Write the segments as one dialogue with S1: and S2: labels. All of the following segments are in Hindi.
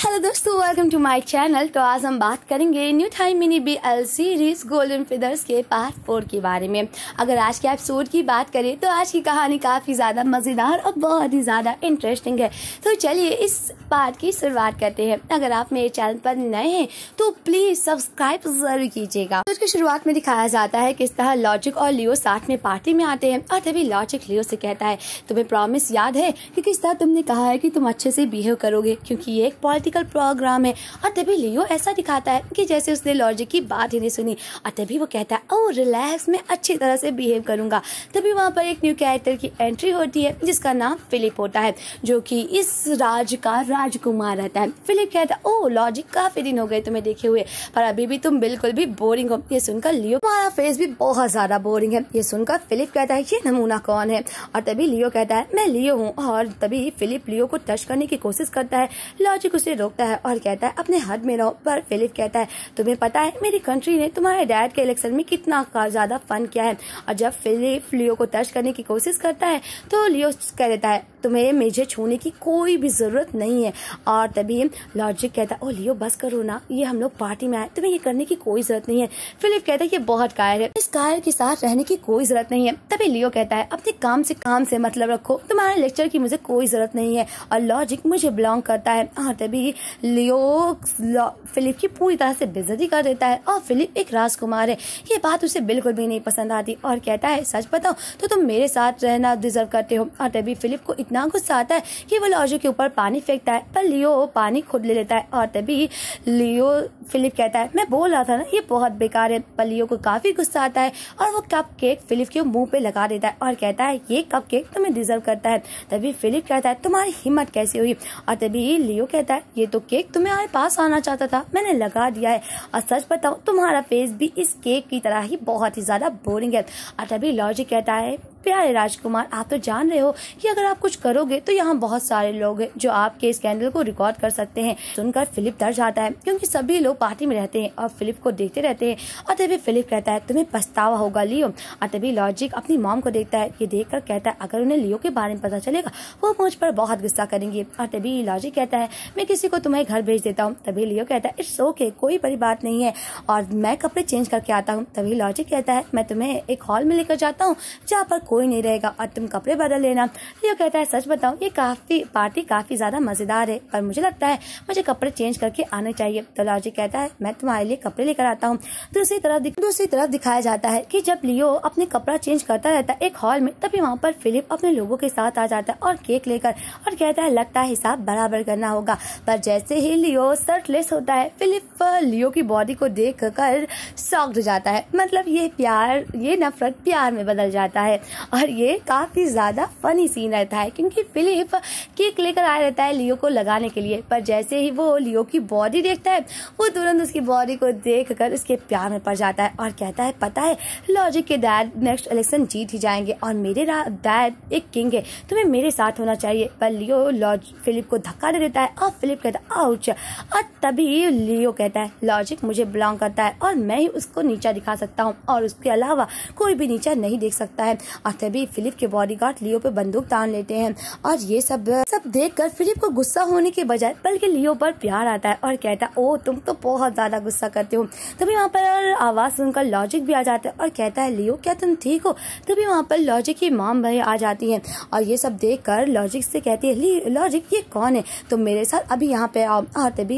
S1: हेलो दोस्तों, वेलकम टू माय चैनल। तो आज हम बात करेंगे new Thai mini BL series golden feathers के पार्ट 4 के बारे में। अगर आज के एपिसोड की बात करें तो आज की कहानी काफ़ी ज़्यादा मज़ेदार और बहुत ही ज़्यादा इंटरेस्टिंग है। तो चलिए इस पार्ट की शुरुआत करते हैं। अगर आप मेरे चैनल पर नए हैं तो प्लीज़ सब्सक्राइब ज़रूर कीजिएगा। तो इसकी शुरुआत में दिखाया जाता है किस तरह लॉजिक और लियो साथ में पार्टी में आते हैं और तभी लॉजिक लियो से कहता है, तुम्हें प्रॉमिस याद है कि किस तरह तुमने कहा है कि तुम अच्छे से बिहेव करोगे क्योंकि ये एक पॉलिटिकल प्रोग्राम है। और तभी लियो ऐसा दिखाता है कि जैसे उसने लॉजिक की बात ही नहीं सुनी और तभी वो कहता है, ओह रिलैक्स, मैं अच्छी तरह से बिहेव करूंगा। तभी वहाँ पर एक न्यू कैरेक्टर की एंट्री होती है जिसका नाम फिलिप होता है, जो कि इस राज का राजकुमार रहता है। फिलिप कहता है, ओह लॉजिक, काफी दिन हो गए तुम्हें देखे हुए, पर अभी भी तुम बिल्कुल भी बोरिंग हो। ये सुनकर लियो, तुम्हारा फेस भी बहुत ज्यादा बोरिंग है। ये सुनकर फिलिप कहता है, ये नमूना कौन है? और तभी लियो कहता है, मैं लियो हूँ। और तभी फिलिप लियो को टच करने की कोशिश करता है। लॉजिक उसे रोकता है और कहता है, अपने हद में रहो। पर फिलिप कहता है, तुम्हें पता है मेरी कंट्री ने तुम्हारे डैड के इलेक्शन में कितना ज्यादा फन किया है। और जब फिलिप लियो को टच करने की कोशिश करता है तो लियो कह देता है, तुम्हें मुझे छूने की कोई भी जरूरत नहीं है। और तभी लॉजिक कहता है, ओ लियो बस करो ना, ये हम लोग पार्टी में आए, तुम्हें ये करने की कोई जरूरत नहीं है। फिलिप कहता है, ये बहुत कायर है, इस कायर के साथ रहने की कोई जरूरत नहीं है। तभी लियो कहता है, अपने काम से मतलब रखो, तुम्हारे लेक्चर की मुझे कोई जरूरत नहीं है और लॉजिक मुझे बिलोंग करता है। और तभी लियो फिलिप की पूरी तरह से बेइज्जती कर देता है और फिलिप एक राजकुमार है, ये बात उसे बिल्कुल भी नहीं पसंद आती और कहता है, सच बताओ तो तुम मेरे साथ रहना डिजर्व करते हो। और तभी फिलिप को इतना गुस्सा आता है कि वो लॉजिक के ऊपर पानी फेंकता है, पर लियो पानी खुद ले लेता है। और तभी लियो फिलिप कहता है, मैं बोल रहा था ना ये बहुत बेकार है। पर लियो को काफी गुस्सा आता है और वो कप केक फिलिप के मुंह पे लगा देता है और कहता है, ये कप केक तुम्हें डिजर्व करता है। तभी फिलिप कहता है, तुम्हारी हिम्मत कैसे हुई? और तभी लियो कहता है, ये तो केक तुम्हारे पास आना चाहता था, मैंने लगा दिया है। और सच बताओ तुम्हारा फेस भी इस केक की तरह ही बहुत ही ज्यादा बोरिंग है। और तभी लॉजिक कहता है, प्यारे राजकुमार, आप तो जान रहे हो कि अगर आप कुछ करोगे तो यहाँ बहुत सारे लोग हैं जो आपके स्कैंडल को रिकॉर्ड कर सकते हैं। सुनकर फिलिप डर जाता है क्योंकि सभी लोग पार्टी में रहते हैं और फिलिप को देखते रहते हैं। और तभी फिलिप कहता है, तुम्हें पछतावा होगा लियो। और तभी लॉजिक अपनी मॉम को देखता है, ये देखकर कहता है, अगर उन्हें लियो के बारे में पता चलेगा वो मुझ पर बहुत गुस्सा करेंगे। और तभी लॉजिक कहता है, मैं किसी को तुम्हारे घर भेज देता हूँ। तभी लियो कहता है, इट्स ओके, कोई बड़ी बात नहीं है और मैं कपड़े चेंज करके आता हूँ। तभी लॉजिक कहता है, मैं तुम्हें एक हॉल में लेकर जाता हूँ जहाँ पर कोई नहीं रहेगा और तुम कपड़े बदल लेना। लियो कहता है, सच बताओ ये पार्टी काफी ज्यादा मजेदार है, पर मुझे लगता है मुझे कपड़े चेंज करके आने चाहिए। तो लॉजिक कहता है, मैं तुम्हारे लिए कपड़े लेकर आता हूँ। दूसरी तरफ दिखाया जाता है कि जब लियो अपने कपड़ा चेंज करता रहता है एक हॉल में, तभी वहाँ पर फिलिप अपने लोगों के साथ आ जाता है और केक लेकर और कहता है, लगता है हिसाब बराबर करना होगा। पर जैसे ही लियो शर्टलेस होता है, फिलिप लियो की बॉडी को देख कर शॉक्ड हो जाता है। मतलब ये नफरत प्यार में बदल जाता है और ये काफी ज्यादा फनी सीन रहता है क्योंकि फिलिप केक लेकर आया रहता है लियो को लगाने के लिए, पर जैसे ही वो लियो की बॉडी देखता है वो तुरंत उसकी बॉडी को देखकर उसके प्यार में पड़ जाता है और कहता है, पता है लॉजिक के डैड नेक्स्ट इलेक्शन जीत ही जाएंगे और मेरे डैड एक किंग है, तुम्हें मेरे साथ होना चाहिए। पर लियो फिलिप को धक्का दे देता है और फिलिप कहता है, आउच। और तभी लियो कहता है, लॉजिक मुझे बिलोंग करता है और मैं ही उसको नीचा दिखा सकता हूँ और उसके अलावा कोई भी नीचा नहीं देख सकता है। और तभी फिलिप के बॉडीगार्ड लियो पे बंदूक तान लेते हैं और ये सब देखकर फिलिप को गुस्सा होने के बजाय बल्कि लियो पर प्यार आता है और कहता है, ओ तुम तो बहुत ज्यादा गुस्सा करते हो। तभी वहाँ पर आवाज सुनकर लॉजिक भी आ जाता है और कहता है, लियो क्या तुम ठीक हो? तभी वहाँ पर लॉजिक की मॉम भाई आ जाती है और ये सब देखकर लॉजिक से कहती है, लॉजिक ये कौन है? तुम मेरे साथ अभी यहाँ पे आओ। और तभी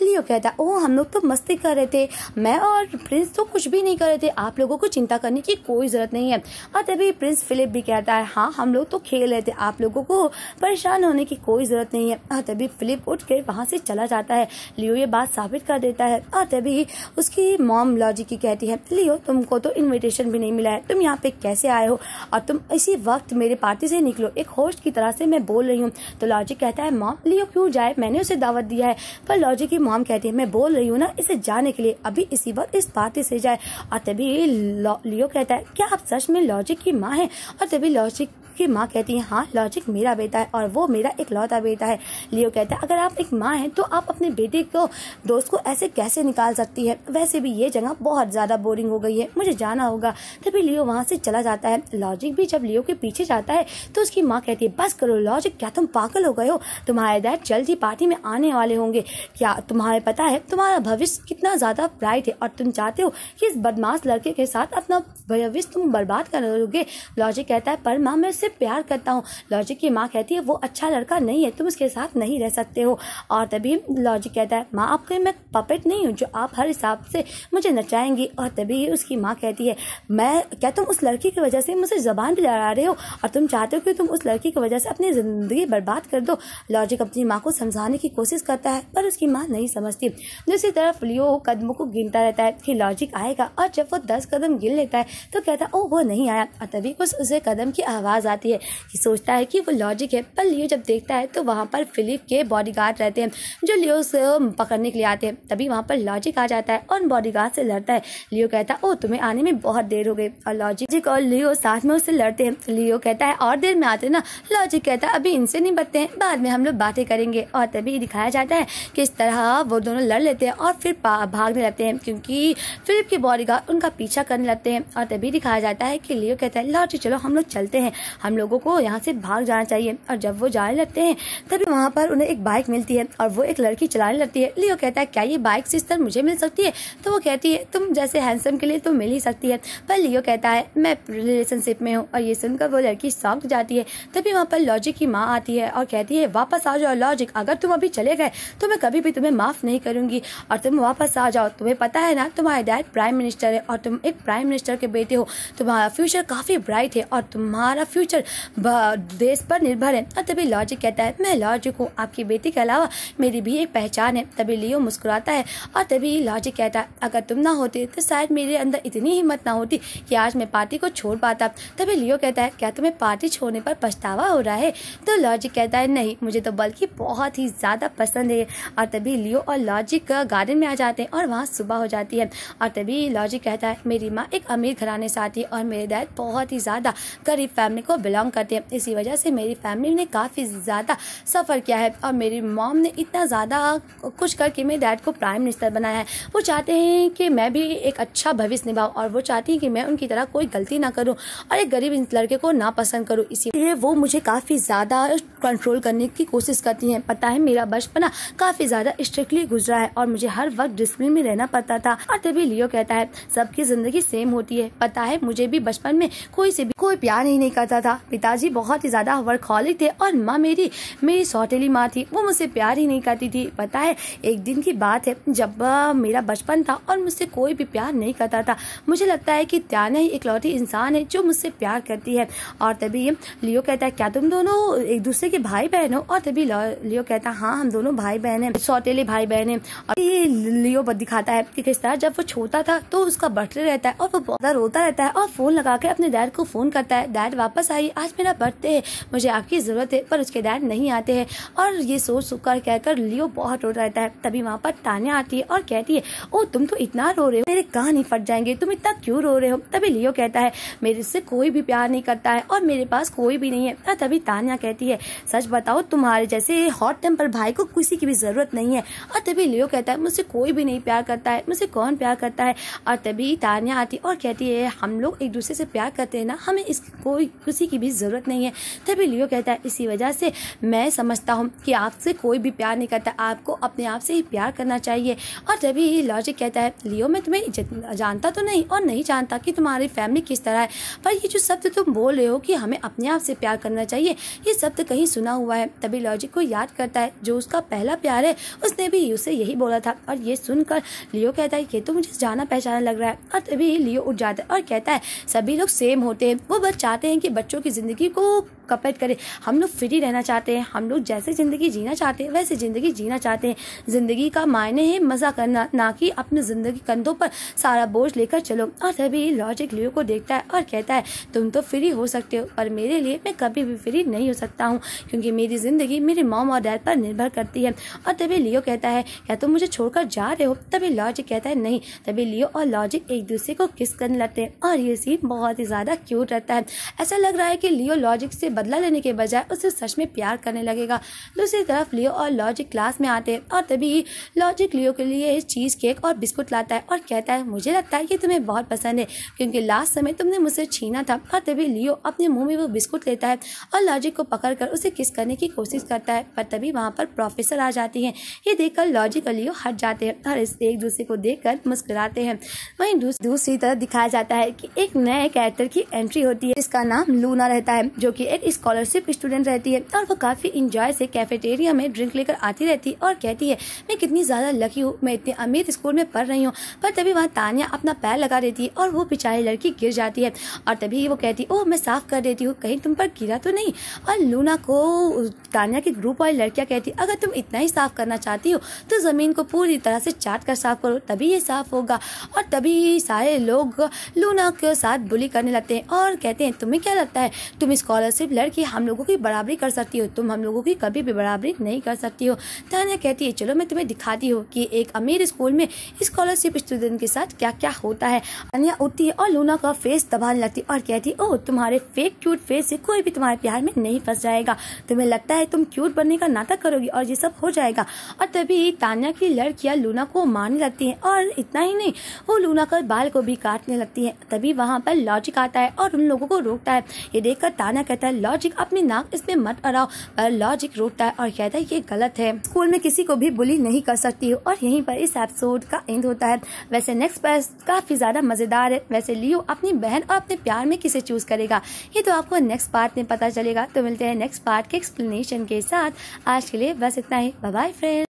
S1: लियो कहता है, ओ हम लोग तो मस्ती कर रहे थे, मैं और प्रिंस तो कुछ भी नहीं कर रहे थे, आप लोगों को चिंता करने की कोई जरूरत नहीं है। और तभी प्रिंस फिलिप भी कहता है, हाँ हम लोग तो खेल रहे थे, आप लोगों को परेशान होने की कोई जरूरत नहीं है। और तभी फिलिप उठ के वहां से चला जाता है। लियो ये बात साबित कर देता है और तभी उसकी मॉम लॉजिक की कहती है, लियो तुमको तो इनविटेशन भी नहीं मिला है, तुम यहाँ पे कैसे आए हो और तुम इसी वक्त मेरे पार्टी से निकलो, एक होस्ट की तरह से मैं बोल रही हूँ। तो लॉजिक कहता है, मॉम लियो क्यों जाए, मैंने उसे दावत दिया है। पर लॉजिक की मॉम कहती है, मैं बोल रही हूँ ना इसे जाने के लिए, अभी इसी वक्त इस पार्टी से जाए। और तभी लियो कहता है, क्या आप सच में लॉजिक की माँ है? और तभी लॉजिक की माँ कहती है हाँ लॉजिक मेरा बेटा है और वो मेरा इकलौता बेटा है। लियो कहता है अगर आप एक माँ हैं तो आप अपने बेटे को दोस्त को ऐसे कैसे निकाल सकती है, वैसे भी ये जगह बहुत ज्यादा बोरिंग हो गई है, मुझे जाना होगा। तभी लियो वहाँ से चला जाता है। लॉजिक भी जब लियो के पीछे जाता है तो उसकी माँ कहती है बस करो लॉजिक, क्या तुम पागल हो गए हो, तुम्हारे डैड जल्द ही पार्टी में आने वाले होंगे, क्या तुम्हारे पता है तुम्हारा भविष्य कितना ज्यादा ब्राइट है और तुम चाहते हो कि इस बदमाश लड़के के साथ अपना भविष्य तुम बर्बाद करोगे। लॉजिक कहता है पर माँ मैं उससे प्यार करता हूँ। लॉजिक की माँ कहती है वो अच्छा लड़का नहीं है, तुम उसके साथ नहीं रह सकते हो। और तभी लॉजिक कहता है माँ आपके मैं पपेट नहीं हूँ जो आप हर हिसाब से मुझे नचाएंगी। और तभी उसकी माँ कहती है मैं क्या तुम उस लड़की की वजह से मुझसे जबान भी लड़ा रहे हो और तुम चाहते हो कि तुम उस लड़की की वजह से अपनी जिंदगी बर्बाद कर दो। लॉजिक अपनी माँ को समझाने की कोशिश करता है पर उसकी माँ नहीं समझती। दूसरी तरफ लियो कदमों को गिनता रहता है कि लॉजिक आएगा और जब वो 10 कदम गिन लेता है तो कहता है ओ वो नहीं आया। और तभी कुछ उसे कदम की आवाज आती है कि सोचता है कि वो लॉजिक है, पर लियो जब देखता है तो वहाँ पर फिलिप के बॉडीगार्ड रहते हैं जो लियो से पकड़ने के लिए आते हैं। तभी वहाँ पर लॉजिक आ जाता है और बॉडीगार्ड से लड़ता है। लियो कहता है ओ तुम्हें आने में बहुत देर हो गई और लॉजिक और लियो साथ में उससे लड़ते हैं। लियो कहता है और देर में आते ना। लॉजिक कहता है अभी इनसे नहीं बचते हैं, बाद में हम लोग बातें करेंगे। और तभी दिखाया जाता है कि इस तरह वो दोनों लड़ लेते हैं और फिर भागने लगते हैं क्योंकि फिलिप के बॉडीगार्ड उनका पीछा करने लगते हैं। और तभी दिखाया जाता है कि लियो कहता है लॉजिक चलो हम लोग चलते हैं, हम लोगों को यहाँ से भाग जाना चाहिए। और जब वो जाने लगते हैं तभी वहाँ पर उन्हें एक बाइक मिलती है और वो एक लड़की चलाने लगती है। लियो कहता है क्या ये बाइक सिस्टर मुझे मिल सकती है? तो वो कहती है तुम जैसे हैंडसम के लिए तो मिल ही सकती है। पर लियो कहता है मैं रिलेशनशिप में हूँ। और ये सुनकर वो लड़की शॉक जाती है। तभी वहाँ पर लॉजिक की माँ आती है और कहती है वापस आ जाओ लॉजिक, अगर तुम अभी चले गए तो मैं कभी भी तुम्हें माफ नहीं करूंगी और तुम वापस आ जाओ। तुम्हें पता है ना तुम्हारे डैड प्राइम मिनिस्टर है और तुम एक प्राइम मिनिस्टर के बेटे हो, तुम्हारा फ्यूचर काफी ब्राइट है और तुम्हारा फ्यूचर देश पर निर्भर है। और तभी लॉजिक कहता है मैं लॉजिक हूँ, आपकी बेटी के अलावा मेरी भी एक पहचान है। तभी लियो मुस्कुराता है और तभी लॉजिक कहता है अगर तुम ना होते तो शायद मेरे अंदर इतनी हिम्मत ना होती कि आज मैं पार्टी को छोड़ पाता। तभी लियो कहता है क्या तुम्हें पार्टी छोड़ने पर पछतावा हो रहा है? तो लॉजिक कहता है नहीं, मुझे तो बल्कि बहुत ही ज्यादा पसंद है। और तभी लियो और लॉजिक गार्डन में आ जाते हैं और वहाँ सुबह हो जाती है। और तभी लॉजिक कहता है मेरी माँ एक अमीर घराने से आती है और मेरे डैड बहुत ही ज्यादा गरीब फैमिली को बिलोंग करते हैं, इसी वजह से मेरी फैमिली ने काफी ज्यादा सफर किया है और मेरी मॉम ने इतना ज्यादा कुछ करके मेरे डैड को प्राइम मिनिस्टर बनाया है। वो चाहते हैं कि मैं भी एक अच्छा भविष्य निभाऊं और वो चाहती है कि मैं उनकी तरह कोई गलती ना करूं और एक गरीब लड़के को ना पसंद करूं, इसीलिए वो मुझे काफी ज्यादा कंट्रोल करने की कोशिश करती हैं। पता है मेरा बचपना काफी ज्यादा स्ट्रिक्टली गुजरा है और मुझे हर वक्त डिसिप्लिन में रहना पड़ता था। और तभी लियो कहता है सबकी जिंदगी सेम होती है, पता है मुझे भी बचपन में कोई प्यार ही नहीं करता था। पिताजी बहुत ही ज्यादा वर्कहॉलिक थे और माँ मेरी सौतेली माँ थी, वो मुझसे प्यार ही नहीं करती थी। पता है एक दिन की बात है जब मेरा बचपन था और मुझसे कोई भी प्यार नहीं करता था, मुझे लगता है कि त्याना ही इकलौती इंसान है जो मुझसे प्यार करती है। और तभी लियो कहता है क्या तुम दोनों एक दूसरे के भाई बहन हो? और तभी लियो कहता है हाँ हम दोनों भाई बहन हैं, सौतेले भाई बहन हैं। और ये लियो दिखाता है कि किस तरह जब वो छोटा था तो उसका बर्थडे रहता है और वो बहुत रोता रहता है और फोन लगा के अपने डैड को फोन करता है डैड वापस आइए, आज मेरा बर्थडे है, मुझे आपकी जरूरत है। पर उसके डैड नहीं आते हैं और ये सोच कर कहकर लियो बहुत रोता रहता है। तभी वहाँ पर तान्या आती है और कहती है ओ तुम तो इतना रो रहे हो, मेरे कान ही फट जाएंगे, तुम इतना क्यों रो रहे हो? तभी लियो कहता है मेरे से कोई भी प्यार नहीं करता है और मेरे पास कोई भी नहीं है। तभी तान्या कहती है सच बताओ तुम्हारे जैसे हॉट टेम्पर भाई को किसी की भी जरूरत नहीं है। और तभी लियो कहता है मुझसे कोई भी नहीं प्यार करता है, मुझसे कौन प्यार करता है? और तभी तान्या आती और कहती है हम लोग एक दूसरे से प्यार करते हैं ना, हमें कोई किसी की भी जरूरत नहीं है। तभी लियो कहता है इसी वजह से मैं समझता हूँ कि आपसे कोई भी प्यार नहीं करता, आपको अपने आप से ही प्यार करना चाहिए। और तभी लॉजिक कहता है लियो मैं तुम्हें जानता तो नहीं और नहीं जानता कि तुम्हारी फैमिली किस तरह है, पर ये जो शब्द तुम बोल रहे हो कि हमें अपने आप से प्यार करना चाहिए, ये शब्द कहीं सुना हुआ है। तभी लॉजिक को याद करता है जो उसका पहला प्यार है उसने भी उसे यही बोला था। और ये सुनकर लियो कहता है ये तो मुझे जाना पहचाना लग रहा है। और तभी लियो उठ जाता है और कहता है सभी लोग सेम होते हैं, वो बस चाहते हैं कि बच्चों की जिंदगी को कपट करे। हम लोग फ्री रहना चाहते हैं, हम लोग जैसे ज़िंदगी जीना चाहते हैं वैसे ज़िंदगी जीना चाहते हैं। ज़िंदगी का मायने है मज़ा करना, ना कि अपने ज़िंदगी कंधों पर सारा बोझ लेकर चलो। और तभी लॉजिक लियो को देखता है और कहता है तुम तो फ्री हो सकते हो, पर मेरे लिए मैं कभी भी फ्री नहीं हो सकता हूँ, क्योंकि मेरी ज़िंदगी मेरे मॉम और डैड पर निर्भर करती है। और तभी लियो कहता है क्या तुम मुझे छोड़कर जा रहे हो? तभी लॉजिक कहता है नहीं। तभी लियो और लॉजिक एक दूसरे को किस करने लगते हैं और ये सीन बहुत ही ज़्यादा क्यूट रहता है। ऐसा लग रहा है कि लियो लॉजिक से बदला लेने के बजाय उसे सच में प्यार करने लगेगा। दूसरी तरफ लियो और लॉजिक क्लास में आते हैं और तभी लॉजिक लियो के लिए चीज़ केक और बिस्कुट लाता है और कहता है मुझे लगता है कि तुम्हें बहुत पसंद है, क्योंकि लास्ट समय तुमने मुझसे छीना था। और तभी लियो अपने मुंह में वो बिस्कुट लेता है और लॉजिक को पकड़कर उसे किस करने की कोशिश करता है, पर तभी वहाँ पर प्रोफेसर आ जाती हैं। ये देखकर लॉजिक और लियो हट जाते हैं और एक दूसरे को देखकर मुस्कुराते हैं। वहीं दूसरी तरफ दिखाया जाता है कि एक नए कैरेक्टर की एंट्री होती है जिसका नाम लूना रहता है, जो कि एक स्कॉलरशिप स्टूडेंट रहती है और वो काफी इंजॉय से कैफेटेरिया में ड्रिंक लेकर आती रहती है और कहती है मैं कितनी ज्यादा लकी हूँ, मैं इतने अमीर स्कूल में पढ़ रही हूँ। पर तभी वहाँ तानिया अपना पैर लगा देती है और वो बेचारी लड़की गिर जाती है और तभी वो कहती है ओह मैं साफ कर देती हूँ, कहीं तुम पर गिरा तो नहीं। और लूना को तानिया की ग्रुप वाली लड़कियां कहती अगर तुम इतना ही साफ करना चाहती हो तो जमीन को पूरी तरह से चाट कर साफ करो, तभी ये साफ होगा। और तभी सारे लोग लूना के साथ बुली करने लगते हैं और कहते हैं तुम्हें क्या लगता है तुम स्कॉलरशिप लड़की हम लोगों की बराबरी कर सकती हो, तुम हम लोगों की कभी भी बराबरी नहीं कर सकती हो। तानिया कहती है चलो मैं तुम्हें दिखाती हूँ कि एक अमीर स्कूल में स्कॉलरशिप स्टूडेंट के साथ क्या क्या होता है। तानिया उठती है और लूना का फेस दबाने लगती है और कहती है ओह तुम्हारे फेक क्यूट फेस से कोई भी तुम्हारे प्यार में नहीं फंस जाएगा, तुम्हें लगता है तुम क्यूट बनने का नाटक करोगी और ये सब हो जाएगा। और तभी तानिया की लड़कियां लूना को मारने लगती हैं और इतना ही नहीं वो लूना का बाल को भी काटने लगती हैं। तभी वहां पर लॉजिक आता है और उन लोगों को रोकता है। ये देखकर तानिया कहता है लॉजिक अपनी नाक इसमें मत अड़ाओ, पर लॉजिक रोकता है और कहता है ये गलत है, स्कूल में किसी को भी बुली नहीं कर सकती हो। और यहीं पर इस एपिसोड का एंड होता है। वैसे नेक्स्ट पार्ट काफी ज्यादा मजेदार है। वैसे लियो अपनी बहन और अपने प्यार में किसे चूज करेगा ये तो आपको नेक्स्ट पार्ट में पता चलेगा। तो मिलते हैं नेक्स्ट पार्ट के एक्सप्लेनेशन के साथ। आज के लिए बस इतना ही, बाय बाय फ्रेंड्स।